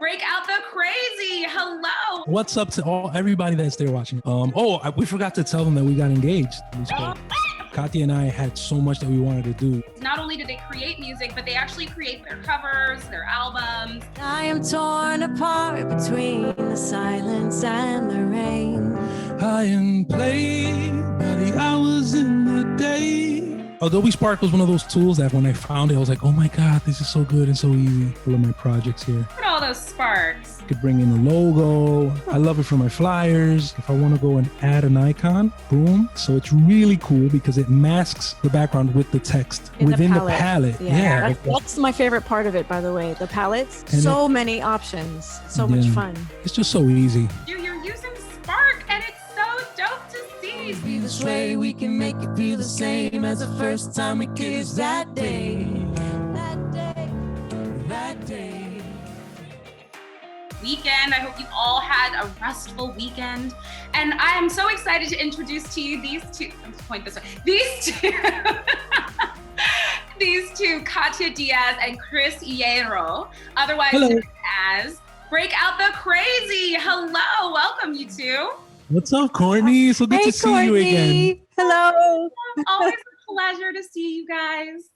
Break out the crazy. Hello. What's up to everybody that's there watching? We forgot to tell them that we got engaged. Katya and I had so much that we wanted to do. Not only did they create music, but they actually create their covers, their albums. I am torn apart between the silence and the rain. I am played by the hours in the day. Adobe Spark was one of those tools that when I found it, I was like, oh my God, this is so good and so easy. All of my projects here. Look at all those sparks. I could bring in a logo. I love it for my flyers. If I want to go and add an icon, boom. So it's really cool because it masks the background with the text within the palette. Yeah. That's my favorite part of it, by the way. The palettes, and so many options, so much fun. It's just so easy. Dude, you're using Spark and it's so dope to see. Be this way, we can make it feel the same as the first time we kissed that day. That day. Weekend. I hope you all had a restful weekend. And I am so excited to introduce to you these two, let's point this way, these two, Katya Diaz and Chris Hierro, otherwise known as Break Out the Crazy. Hello, welcome you two. What's up, Courtney? So good to see you again. Hello. Always a pleasure to see you guys.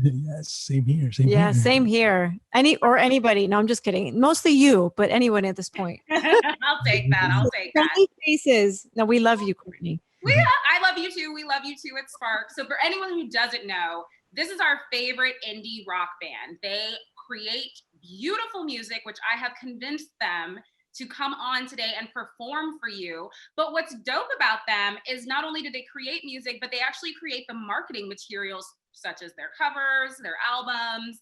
Yes, same here. Same here. Anybody. No, I'm just kidding. Mostly you, but anyone at this point. I'll take that. Friendly faces. No, we love you, Courtney. I love you too. We love you too at Spark. So for anyone who doesn't know, this is our favorite indie rock band. They create beautiful music, which I have convinced them to come on today and perform for you. But what's dope about them is not only do they create music, but they actually create the marketing materials such as their covers, their albums,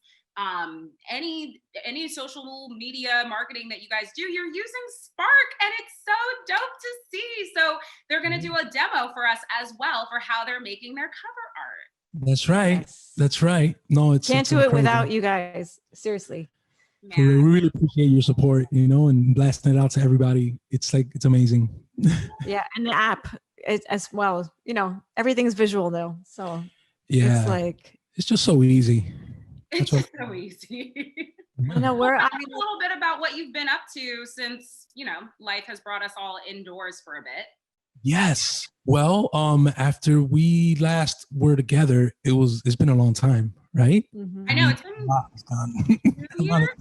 any social media marketing that you guys do. You're using Spark and it's so dope to see. So they're gonna do a demo for us as well for how they're making their cover art. That's right. Yes. That's right. No, can't do it without you guys. Seriously. So we really appreciate your support, and blasting it out to everybody. It's amazing. Yeah, and the app as well. Everything's visual though, so yeah, it's just so easy. It's just so easy. I know a little bit about what you've been up to since life has brought us all indoors for a bit. Yes. Well, after we last were together, it's been a long time, right? Mm-hmm. I know it's been 2 years, I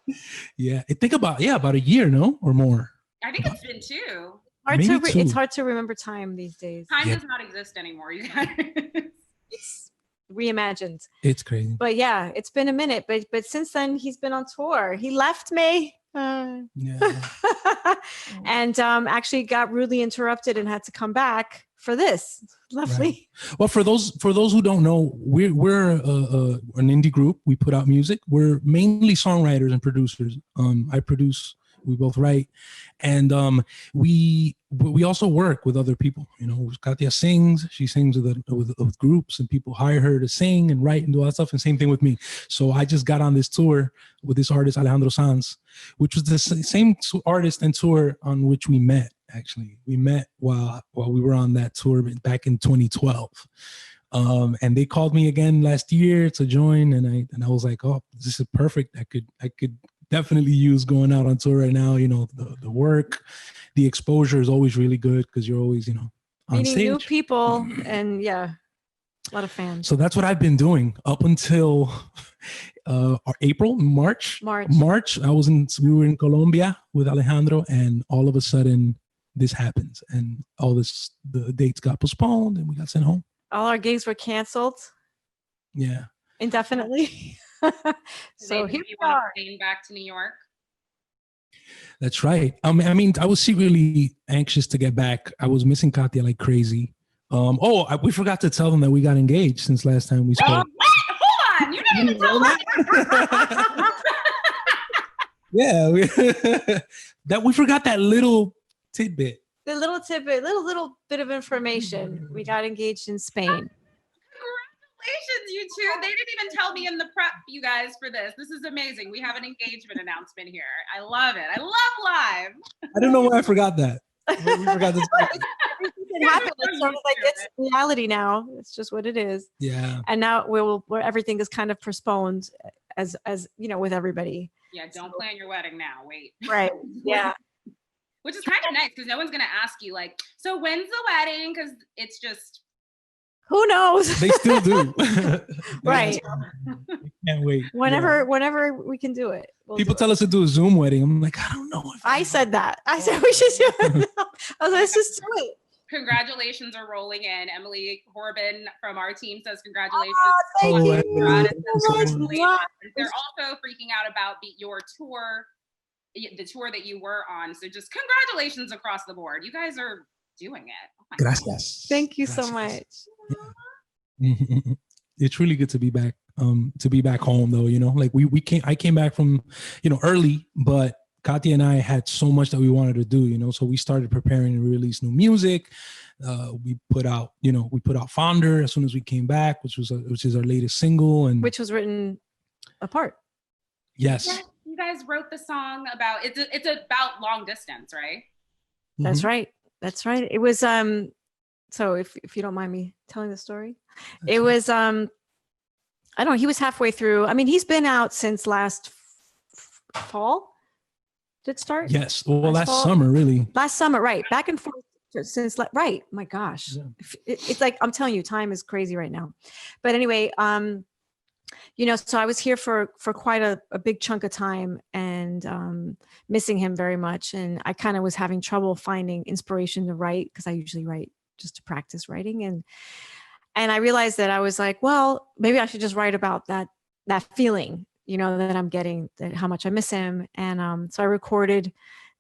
think. Yeah, I think about a year, no, or more. I think it's been 2. It's hard to remember time these days. Time does not exist anymore, you guys. It's reimagined. It's crazy. But yeah, it's been a minute. But since then, he's been on tour. He left me. And actually got rudely interrupted and had to come back for this. Lovely. Right. Well, for those who don't know, we're an indie group. We put out music. We're mainly songwriters and producers. I produce. We both write, and we also work with other people. Katya sings. She sings with groups, and people hire her to sing and write and do all that stuff. And same thing with me. So I just got on this tour with this artist Alejandro Sanz, which was the same artist and tour on which we met. Actually, we met while we were on that tour back in 2012. And they called me again last year to join, and I was like, oh, this is perfect. I could definitely use going out on tour right now. The work, the exposure is always really good because you're always, on meeting stage. New people, and a lot of fans. So that's what I've been doing up until March. We were in Colombia with Alejandro, and all of a sudden this happens, and the dates got postponed, and we got sent home. All our gigs were canceled. Yeah. Indefinitely. So here we are. Back to New York. That's right. I mean, I was secretly anxious to get back. I was missing Katya like crazy. We forgot to tell them that we got engaged since last time we spoke. Wait, hold on. You didn't even tell them. Yeah, we forgot that little tidbit. The little tidbit, little bit of information. We got engaged in Spain. Congratulations, you two. They didn't even tell me in the prep, you guys, for this. This is amazing. We have an engagement announcement here. I love it. I love live. I don't know why I forgot that. We forgot this. It happened. It's sort of like it's reality now. It's just what it is. Yeah. And now where everything is kind of postponed as with everybody. Yeah, don't plan your wedding now. Wait. Right. Yeah. Which is kind of nice because no one's gonna ask you like, so when's the wedding? Because it's just Who knows? They still do. Right. Can't wait. Whenever we can do it. People tell us to do a Zoom wedding. I'm like, I don't know. I said that. I said we should do it. I was like, let's just do it. Congratulations are rolling in. Emily Corbin from our team says congratulations. Thank you. They're also freaking out about your tour, the tour that you were on. So just congratulations across the board. You guys are doing it. Oh Gracias. Thank you so much. Yeah. It's really good to be back. To be back home though, you know, like I came back from, you know, early, but Katia and I had so much that we wanted to do, you know, so we started preparing to release new music. We put out Fonder as soon as we came back, which is our latest single, and which was written apart. Yes. Yeah, you guys wrote the song about it's about long distance, right? That's right. That's right. It was so if you don't mind me telling the story, it was I don't know, he was halfway through. I mean, he's been out since last fall. Did it start? Yes. Well, last summer, really. Last summer, right. Back and forth since, right. My gosh. Yeah. It's like, I'm telling you, time is crazy right now. But anyway, you know, so I was here for quite a big chunk of time and missing him very much. And I kind of was having trouble finding inspiration to write because I usually write just to practice writing. And I realized that I was like, well, maybe I should just write about that feeling, you know, that I'm getting, that how much I miss him. And so I recorded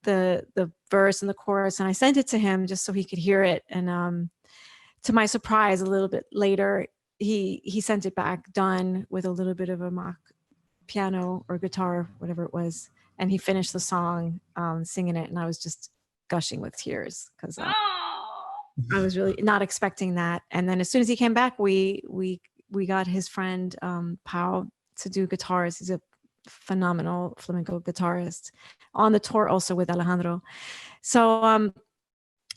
the verse and the chorus and I sent it to him just so he could hear it. And to my surprise, a little bit later, he sent it back done with a little bit of a mock piano or guitar, whatever it was. And he finished the song singing it. And I was just gushing with tears because I was really not expecting that. And then as soon as he came back, we got his friend Pau to do guitars. He's a phenomenal flamenco guitarist on the tour also with Alejandro. So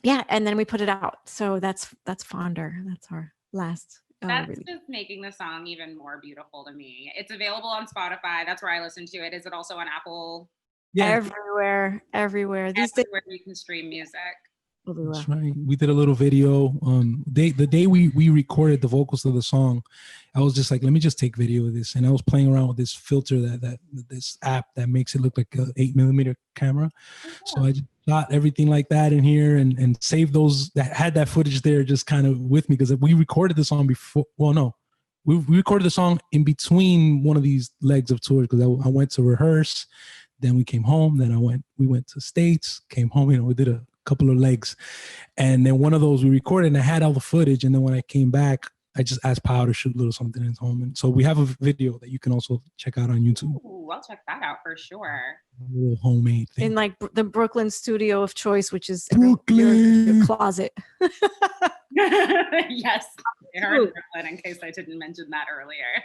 yeah, and then we put it out. So that's Fonder. That's our last. That's just making the song even more beautiful to me. It's available on Spotify. That's where I listen to it. Is it also on Apple? Yeah. Everywhere. These days you can stream music. That's right. We did a little video. The day we recorded the vocals of the song, I was just like, let me just take video of this. And I was playing around with this filter that this app that makes it look like a 8mm camera. Yeah. So I just got everything like that in here and saved those that had that footage there just kind of with me because we recorded the song before. Well, no, we recorded the song in between one of these legs of tours because I went to rehearse. Then we came home. Then we went to States, came home. You know, we did a couple of legs, and then one of those we recorded and I had all the footage, and then when I came back I just asked Pau to shoot a little something at home, and so we have a video that you can also check out on YouTube. Ooh, I'll check that out for sure. A little homemade thing. In like the Brooklyn studio of choice, which is Brooklyn. your closet. Yes, they're in Brooklyn, in case I didn't mention that earlier.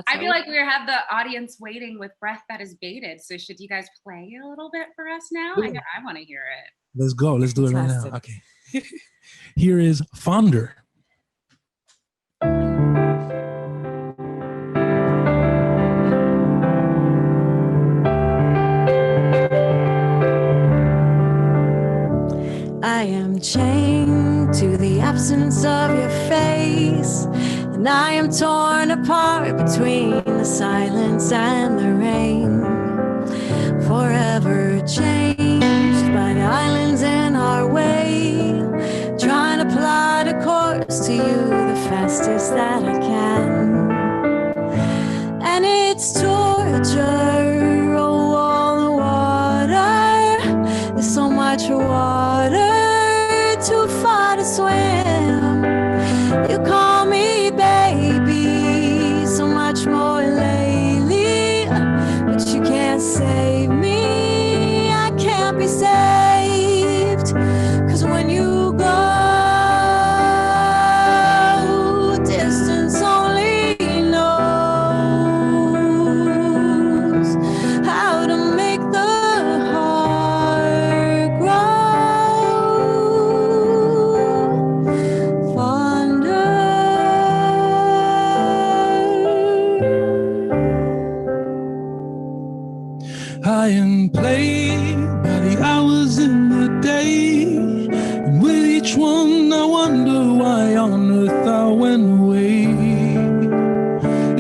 I feel like we have the audience waiting with breath that is bated. So should you guys play it a little bit for us now? I want to hear it. Let's go. Let's do it right now. Okay. Here is Fonder. I am chained to the absence of your face, and I am torn apart between the silence and the rain, forever changed by the islands in our way, trying to plot a course to you the fastest that I can. And it's torture, oh, all the water, there's so much water too far to swim. You call me baby so much more lately, but you can't save me. I can't be saved, 'cause when you go, distance high and play by the hours in the day. And with each one, I wonder why on earth I went away.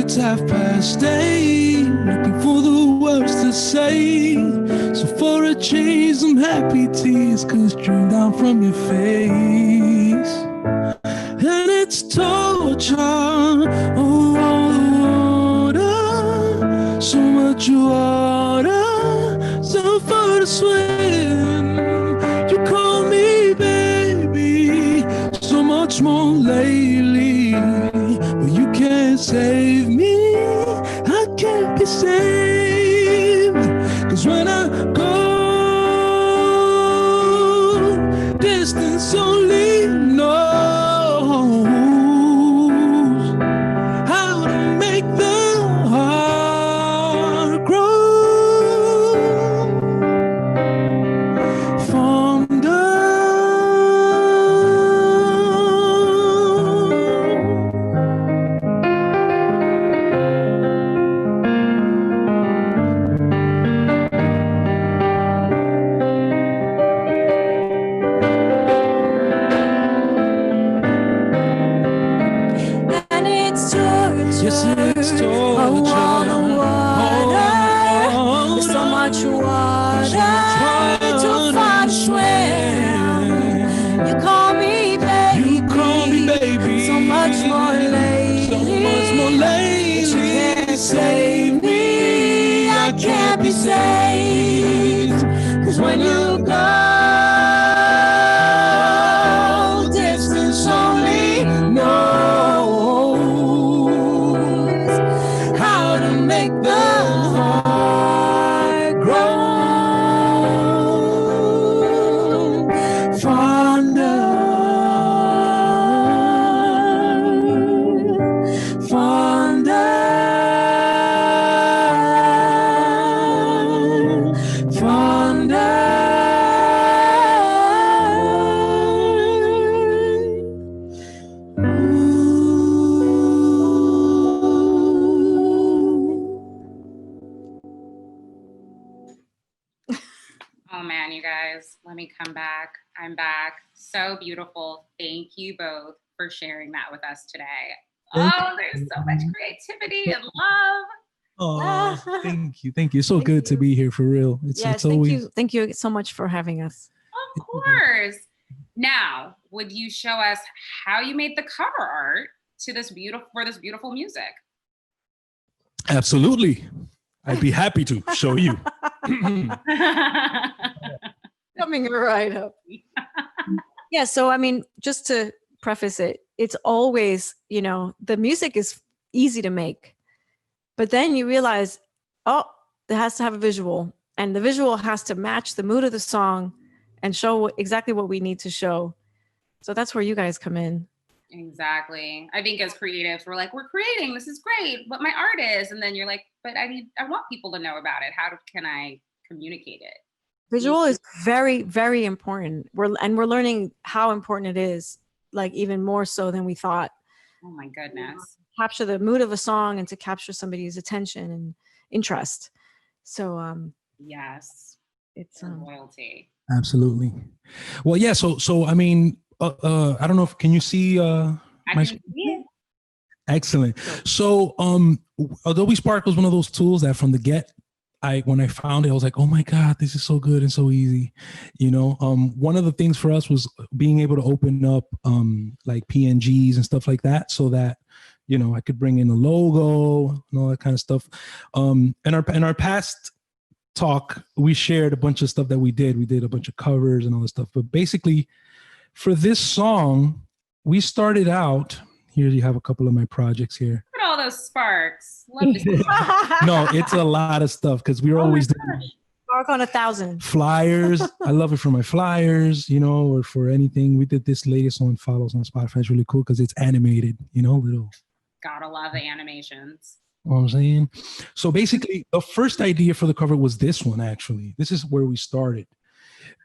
It's 8:30, looking for the words to say. So for a change, some happy tears could stream down from your face. And it's torture, oh, all the water, so much water, so far to swim. You call me baby, so much more lately, but you can't save me, I can't be saved. Cause when I go, distance only knows how to make the heart grow fonder. And it's torture. Yes, it's Oh, all the water. There's so much water to find swim. You call me baby. You call me baby. So much more lately. So much more lately. You can't save me. I can't be saved. Cause when you go, distance only knows how to make the heart grow fonder, fonder, fonder. Oh man, you guys, let me come back. I'm back. So beautiful. Thank you both for sharing that with us today. Thank Oh, there's so much creativity and love. Oh, thank you. Thank you. It's so Thank good to you. be here for real. It's Yes, always thank you so much for having us. Of course. Now, would you show us how you made the cover art to this beautiful music? absolutely. I'd be happy to show you. Coming right up. Yeah, so I mean, just to preface it, it's always, the music is easy to make, but then you realize, oh, it has to have a visual, and the visual has to match the mood of the song and show exactly what we need to show. So that's where you guys come in. Exactly. I think as creatives, we're like, we're creating, this is great, what my art is. And then you're like, but I want people to know about it. How can I communicate it? Visual is very, very important. We're learning how important it is, like even more so than we thought. Oh my goodness. Capture the mood of a song and to capture somebody's attention and interest. So Yes. it's loyalty. Absolutely. Well, yeah. So I mean, I don't know if can you see I can see it. Excellent. So Adobe Spark was one of those tools that from the get, when I found it, I was like, oh my God, this is so good and so easy. One of the things for us was being able to open up like PNGs and stuff like that, so that I could bring in a logo and all that kind of stuff. In our past talk, we shared a bunch of stuff that we did. We did a bunch of covers and all this stuff. But basically, for this song, we started out. Here you have a couple of my projects here. Look at all those sparks. Love to see. No, it's a lot of stuff because we were always doing Spark on 1,000 flyers. I love it for my flyers, or for anything. We did this latest one, Follows on Spotify. It's really cool because it's animated, little. Gotta love the animations. You know what I'm saying? So basically, the first idea for the cover was this one, actually. This is where we started.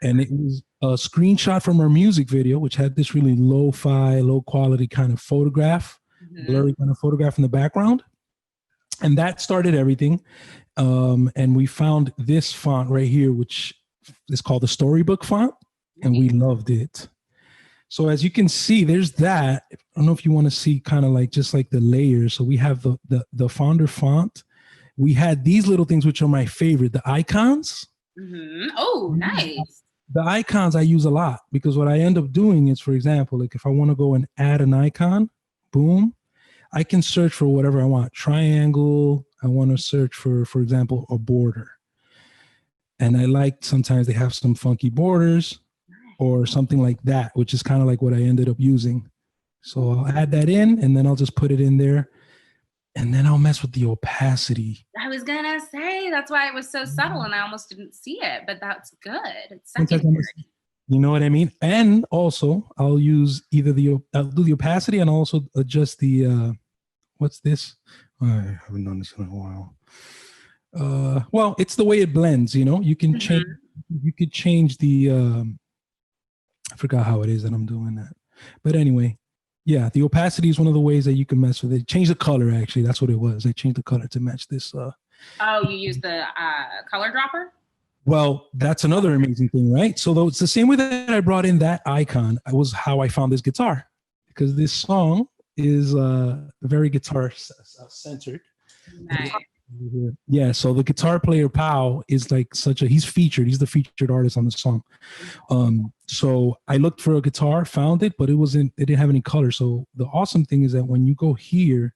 And it was a screenshot from our music video, which had this really lo-fi, low-quality kind of photograph, blurry kind of photograph in the background. And that started everything. And we found this font right here, which is called the Storybook Font, and we loved it. So as you can see, there's that. I don't know if you want to see kind of like just like the layers. So we have the Fonder font. We had these little things, which are my favorite, the icons. Oh, nice. The icons I use a lot because what I end up doing is, for example, like if I want to go and add an icon, boom, I can search for whatever I want. Triangle. I want to search for example, a border. And I like sometimes they have some funky borders or something like that, which is kind of like what I ended up using. So I'll add that in and then I'll just put it in there. And then I'll mess with the opacity. I was gonna say that's why it was so subtle and I almost didn't see it, but that's good. It's secondary. You know what I mean? And also I'll use either I'll do the opacity and also adjust the, what's this? I haven't done this in a while. Well, it's the way it blends, you know, you can change, you could change the, I forgot how it is that I'm doing that. But anyway, yeah, the opacity is one of the ways that you can mess with it. Change the color, actually. That's what it was. I changed the color to match this. Oh, you used the color dropper? Well, that's another amazing thing, right? So though it's the same way that I brought in that icon, it was how I found this guitar. Because this song is very guitar centered. Nice. Yeah, so the guitar player Pow is like he's featured. He's the featured artist on the song. So I looked for a guitar, found it, but it didn't have any color. So the awesome thing is that when you go here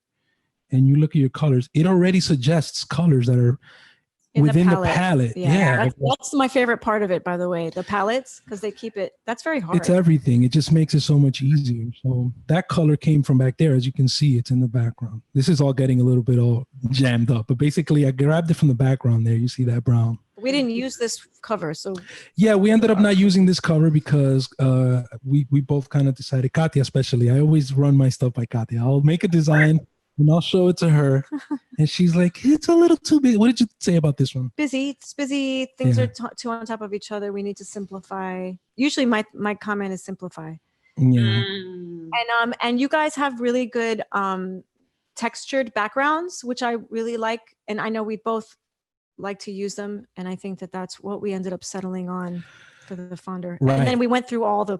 and you look at your colors, it already suggests colors that are within the palette. Yeah. That's my favorite part of it, by the way, the palettes, because they keep it, that's very hard. It's everything. It just makes it so much easier. So that color came from back there. As you can see, it's in the background. This is all getting a little bit all jammed up, but basically I grabbed it from the background there. You see that brown. We didn't use this cover, so. Yeah, we ended up not using this cover because we both kind of decided, Katia especially, I always run my stuff by Katia. I'll make a design and I'll show it to her. And she's like, it's a little too big. What did you say about this one? Busy. It's busy. Things are too on top of each other. We need to simplify. Usually my comment is simplify. Yeah. And you guys have really good textured backgrounds, which I really like. And I know we both like to use them. And I think that that's what we ended up settling on for the Fonder. Right. And then we went through all the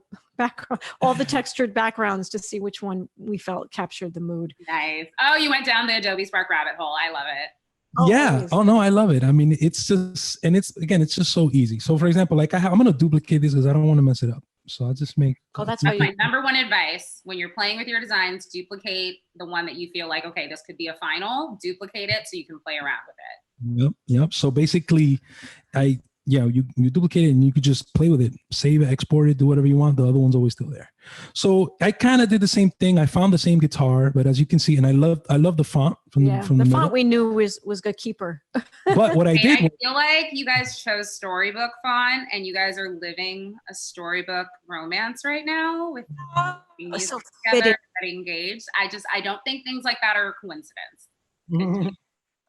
textured backgrounds to see which one we felt captured the mood. Nice. Oh, you went down the Adobe Spark rabbit hole. I love it. Oh, yeah. Amazing. Oh no, I love it. I mean, it's just, and it's just so easy. So for example, like I'm going to duplicate this because I don't want to mess it up. So I'll just make. Oh, that's my number one advice when you're playing with your designs. Duplicate the one that you feel like, okay, this could be a final. Duplicate it so you can play around with it. Yep. So basically, you duplicate it and you could just play with it, save it, export it, do whatever you want. The other one's always still there. So I kind of did the same thing. I found the same guitar, but as you can see, and I love the font from the font we knew was good keeper. But what I did, I feel like you guys chose Storybook Font, and you guys are living a storybook romance right now with music so together, getting engaged. I don't think things like that are a coincidence.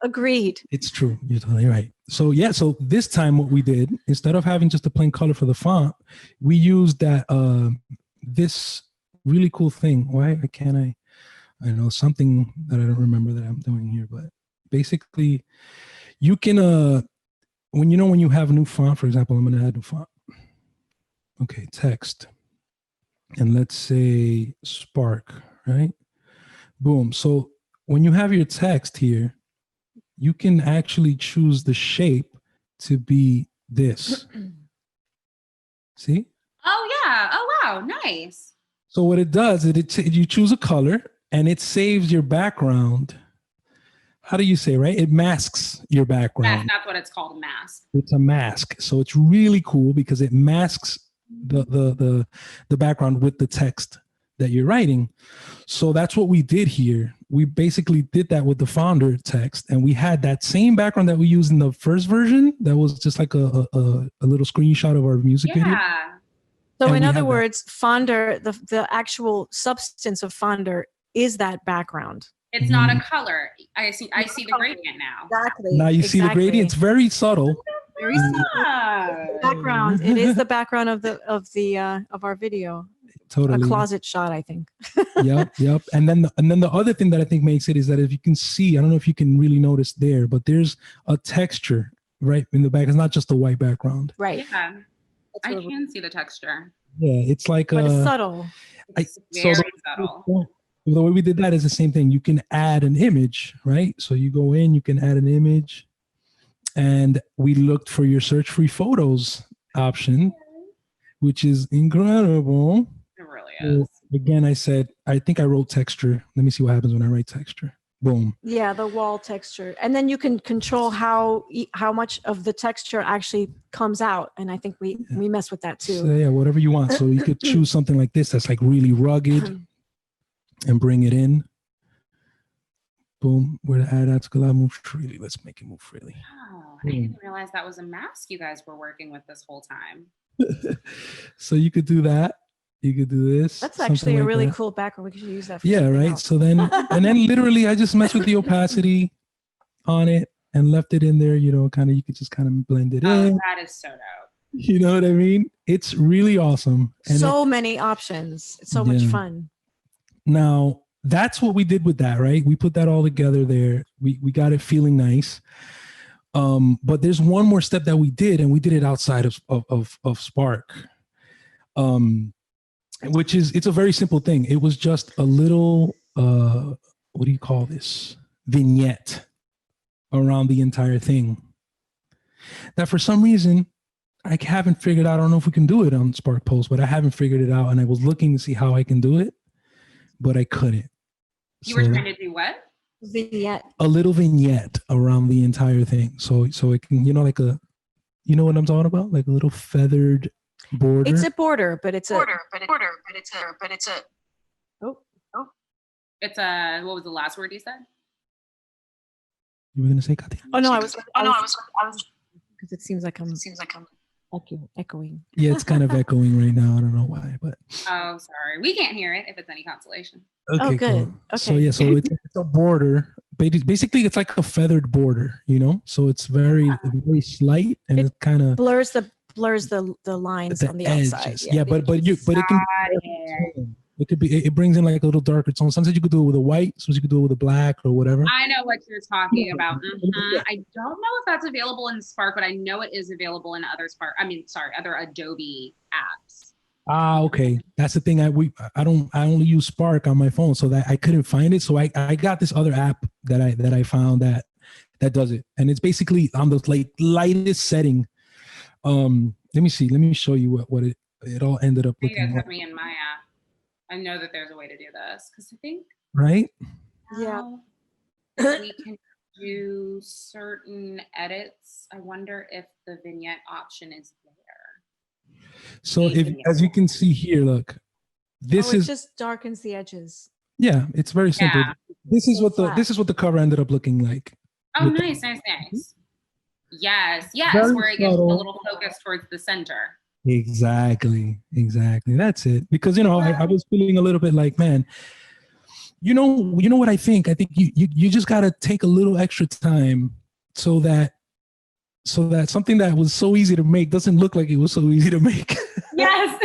Agreed. It's true. You're totally right. So yeah, so this time what we did, instead of having just a plain color for the font, we used that this really cool thing. Why can't I know something that I don't remember that I'm doing here, but basically you can when you have a new font, for example, I'm going to add a font. Okay, text. And let's say Spark, right? Boom. So when you have your text here, you can actually choose the shape to be this. See? Oh yeah. Oh wow. Nice. So what it does is you choose a color and it saves your background. How do you say, right? It masks your background. That's what it's called, a mask. It's a mask. So it's really cool because it masks the background with the text that you're writing. So that's what we did here. We basically did that with the Fonder text, and we had that same background that we used in the first version. That was just like a little screenshot of our music video. So in other words, Fonder, the actual substance of Fonder is that background. It's not a color. I see the gradient now. Exactly. Now you see the gradient. It's very subtle. Very subtle. Background. It is the background of our video. Totally. a closet shot, I think. Yep. And then the other thing that I think makes it is that if you can see, I don't know if you can really notice there, but there's a texture right in the back. It's not just a white background. Right. Yeah, I can see the texture. Yeah, it's like but it's subtle. It's very subtle. The way we did that is the same thing. You can add an image, right? So you go in, you can add an image, and we looked for your search free photos option, which is incredible. It really is. Again, I think I wrote texture. Let me see what happens when I write texture. Boom. Yeah, the wall texture. And then you can control how much of the texture actually comes out. And I think we mess with that too. So yeah, whatever you want. So you could choose something like this that's like really rugged and bring it in. Boom. Where to add that's gonna move freely. Let's make it move freely. Oh, I didn't realize that was a mask you guys were working with this whole time. So you could do that. You could do this. That's actually a really cool background. We could use that for right. else. So then, and then literally I just messed with the opacity on it and left it in there, you know, kind of, you could just kind of blend it in. That is so dope. You know what I mean? It's really awesome. And so many options. It's so much fun. Now, that's what we did with that, right? We put that all together there. We got it feeling nice. But there's one more step that we did, and we did it outside of Spark. Which is, it's a very simple thing. It was just a little, what do you call this? Vignette around the entire thing. That for some reason, I haven't figured out, I don't know if we can do it on Spark Post, but I haven't figured it out. And I was looking to see how I can do it, but I couldn't. You were trying to do what? Vignette. A little vignette around the entire thing. So it can, you know, like you know what I'm talking about? Like a little feathered border. It's a border, but it's It's a, what was the last word you said? You were gonna say, Katia? Oh no, I was because it seems like I'm echoing. Yeah, it's kind of echoing right now. I don't know why, but Oh, sorry. We can't hear it if it's any consolation. okay, good. cool. Okay. So yeah, so it's a border. Basically, it's like a feathered border, you know. So it's very slight, and it kind of blurs the lines on the edges. outside. Yeah, but it can. It could be. It brings in like a little darker tone. Sometimes you could do it with a white. Sometimes you could do it with a black or whatever. I know what you're talking about. I don't know if that's available in Spark, but I know it is available in other other Adobe apps. Ah, okay. That's the thing. I only use Spark on my phone, so that I couldn't find it. So I got this other app that I found that does it, and it's basically on the like lightest setting. Let me see. Let me show you what it all ended up looking like. You guys have me in my app. I know that there's a way to do this because I think right. Yeah. We can do certain edits. I wonder if the vignette option is there. So as you can see here, look, this it is just darkens the edges. Yeah, it's very simple. Yeah. This is what the cover ended up looking like. Oh, nice. Yes, Very where it gives a subtle. little focus towards the center. Exactly. That's it. Because I was feeling a little bit like, man, you know what I think? I think you just gotta take a little extra time so that something that was so easy to make doesn't look like it was so easy to make. Yes.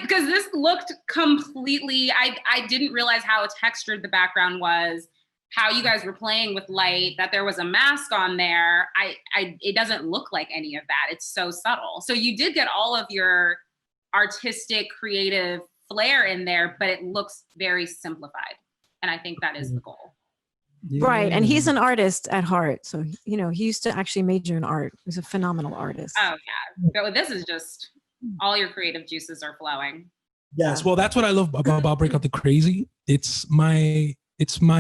Because this looked completely, I didn't realize how textured the background was, how you guys were playing with light, that there was a mask on there. It doesn't look like any of that. It's so subtle. So you did get all of your artistic, creative flair in there, but it looks very simplified. And I think that is the goal. Yeah. Right. And he's an artist at heart. So, he used to actually major in art. He's a phenomenal artist. Oh, yeah. So this is just all your creative juices are flowing. Yes. Well, that's what I love about Break Out the Crazy. It's my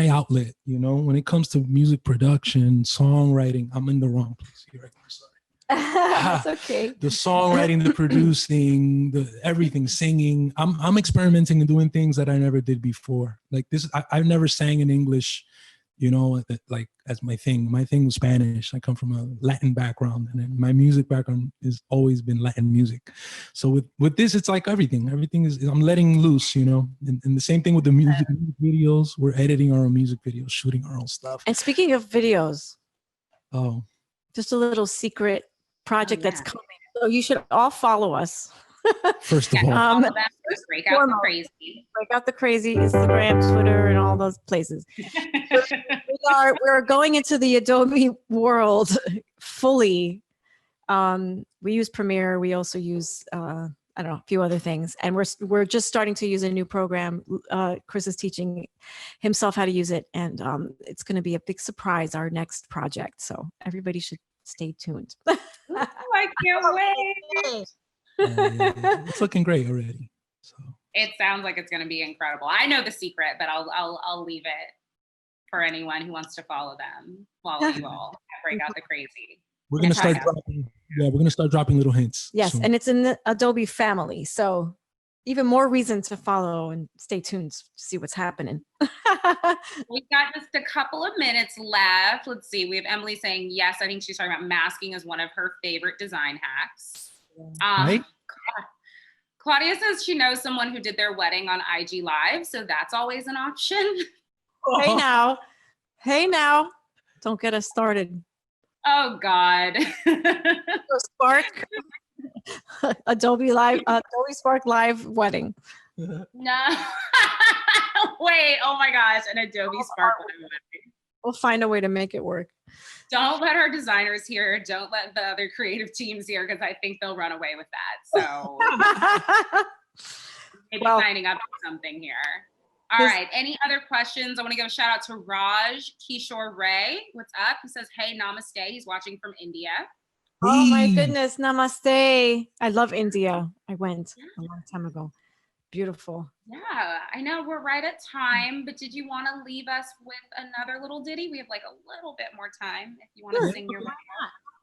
outlet, when it comes to music production, songwriting. I'm in the wrong place here. I'm sorry. That's okay. The songwriting, the producing, the everything, singing. I'm experimenting and doing things that I never did before. Like this, I've never sang in English, like as my thing. My thing was Spanish. I come from a Latin background, and then my music background has always been Latin music. So with this, it's like everything. Everything is I'm letting loose, and the same thing with the music videos. We're editing our own music videos, shooting our own stuff. And speaking of videos, oh, just a little secret project that's coming. So you should all follow us. First of all, all of that. Break out the crazy. Break out the crazy. Instagram, Twitter, and all those places. We're going into the Adobe world fully. We use Premiere. We also use I don't know, a few other things, and we're just starting to use a new program. Chris is teaching himself how to use it, and it's going to be a big surprise, our next project. So everybody should stay tuned. Ooh, I can't wait. Yeah. It's looking great already. So it sounds like it's going to be incredible. I know the secret, but I'll leave it for anyone who wants to follow them. Follow you all. Break out the crazy. We're gonna start dropping. Yeah, we're gonna start dropping little hints. Yes, and it's in the Adobe family, so even more reason to follow and stay tuned to see what's happening. We've got just a couple of minutes left. Let's see. We have Emily saying yes. I think she's talking about masking as one of her favorite design hacks. Right? Claudia says she knows someone who did their wedding on IG Live, so that's always an option. Hey now, don't get us started. Oh God. Spark, Adobe Spark Live wedding. No. Wait, oh my gosh, an Adobe Spark Live wedding. We'll find a way to make it work. Don't let our designers hear. Don't let the other creative teams hear, because I think they'll run away with that. So maybe signing up for something here. All right. Any other questions? I want to give a shout out to Raj Kishore Ray. What's up? He says, hey, namaste. He's watching from India. Oh my goodness. Namaste. I love India. I went a long time ago. Beautiful. Yeah, I know we're right at time, but did you want to leave us with another little ditty? We have like a little bit more time if you want to sing your mind.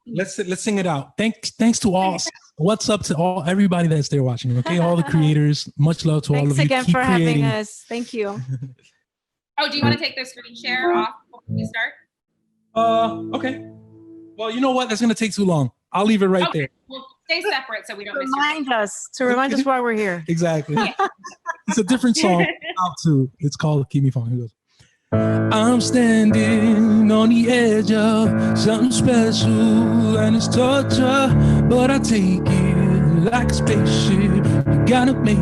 Let's sing it out. Thanks to all. What's up to everybody that's there watching? Okay, all the creators. Much love to all of you. Thanks again for having us. Thank you. Oh, do you want to take the screen share off before we start? Okay. Well, you know what? That's gonna take too long. I'll leave it right there. We'll stay separate so we don't remind us why we're here. Exactly. Yeah. It's a different song out too. It's called "Keep Me Falling." Here goes. I'm standing on the edge of something special, and it's torture, but I take it like a spaceship. You gotta make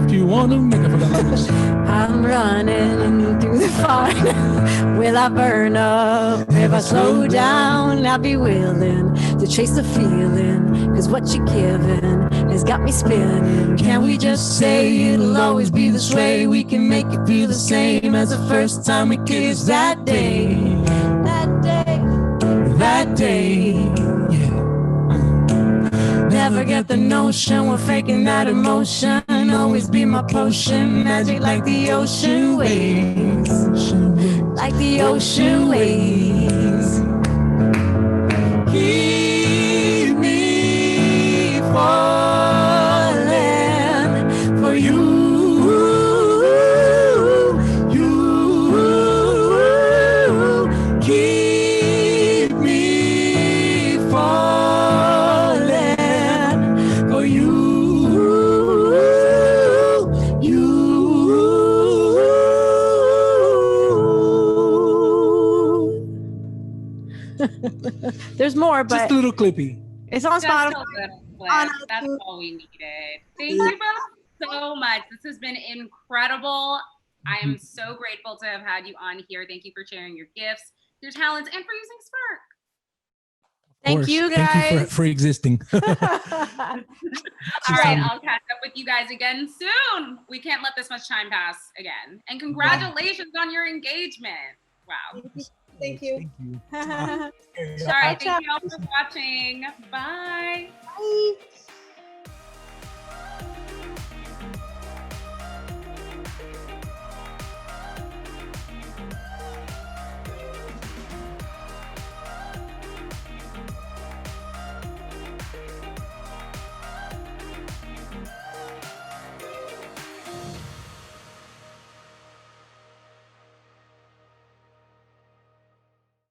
if you wanna make it for the lights. I'm running through the fire. Will I burn up? If I slow down, I'll be willing to chase the feeling. Cause what you're giving has got me spinning. Can we just say it'll always be this way? We can make it feel the same as the first time we kissed that day. That day. Yeah. Never get the notion we're faking that emotion. Always be my potion. Magic like the ocean waves. Like the ocean waves. Keep me falling for you. Keep me falling for you. There's more, but just a little clippy. It's on Spotify. That's all we needed. Thank you both so much. This has been incredible. I am so grateful to have had you on here. Thank you for sharing your gifts, your talents, and for using Spark. Thank you, guys. Thank you for existing. All right, I'll catch up with you guys again soon. We can't let this much time pass again. And congratulations on your engagement. Wow. Thank you. All right, thank you all for watching. Bye. Bye.